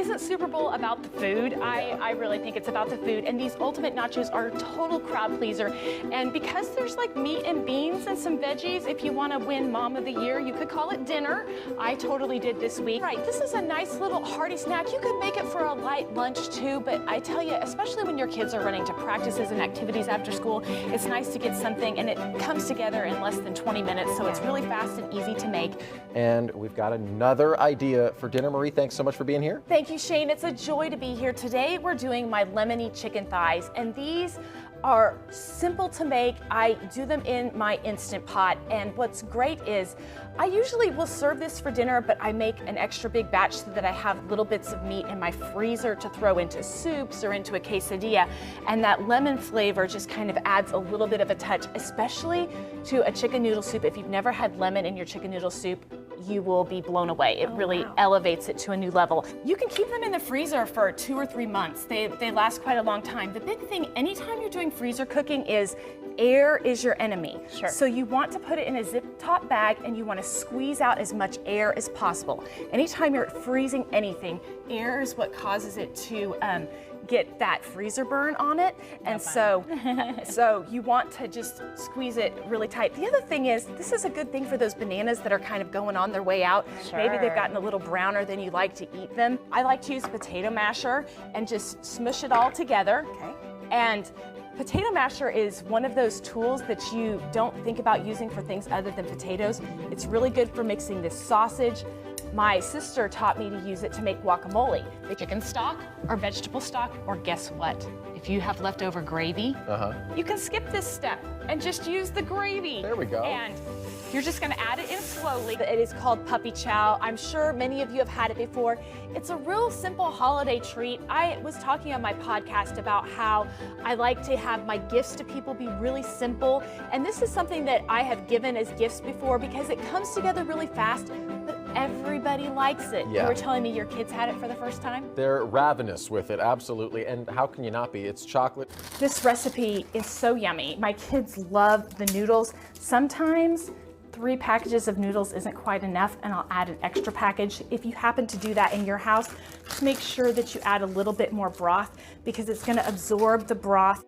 isn't Super Bowl about the food. I really think it's about the food, and these ultimate nachos are a total crowd pleaser. And because there's like meat and beans and some veggies, if you want to win Mom of the Year, you could call it dinner. I totally did this week. Right, this is a nice little hearty snack. You could make it for a light lunch too, but I tell you, especially when your kids are running to practices and activities after school, it's nice to get something, and it comes together in less than 20 minutes, so it's really fast and easy to make. And we've got another idea for dinner. Marie, thanks so much for being here. Thank you, Shane. It's a joy to be here. Today we're doing my lemony chicken thighs, and these are simple to make. I do them in my Instant Pot, and what's great is I usually will serve this for dinner, but I make an extra big batch so that I have little bits of meat in my freezer to throw into soups or into a quesadilla, and that lemon flavor just kind of adds a little bit of a touch, especially to a chicken noodle soup. If you've never had lemon in your chicken noodle soup, you will be blown away. It really elevates it to a new level. You can keep them in the freezer for 2 or 3 months. They last quite a long time. The big thing, anytime you're doing freezer cooking, is air is your enemy. Sure. So you want to put it in a zip top bag, and you want to squeeze out as much air as possible. Anytime you're freezing anything, air is what causes it to get that freezer burn on it, and so you want to just squeeze it really tight. The other thing is, this is a good thing for those bananas that are kind of going on their way out. Sure. Maybe they've gotten a little browner than you like to eat them. I like to use a potato masher and just smush it all together. Okay. And potato masher is one of those tools that you don't think about using for things other than potatoes. It's really good for mixing this sausage. My sister taught me to use it to make guacamole. The chicken stock or vegetable stock, or guess what? If you have leftover gravy, you can skip this step and just use the gravy. There we go. And you're just gonna add it in slowly. It is called puppy chow. I'm sure many of you have had it before. It's a real simple holiday treat. I was talking on my podcast about how I like to have my gifts to people be really simple. And this is something that I have given as gifts before because it comes together really fast, but everybody likes it. Yeah. You were telling me your kids had it for the first time? They're ravenous with it, absolutely. And how can you not be? It's chocolate. This recipe is so yummy. My kids love the noodles. Sometimes 3 packages of noodles isn't quite enough, and I'll add an extra package. If you happen to do that in your house, just make sure that you add a little bit more broth because it's gonna absorb the broth.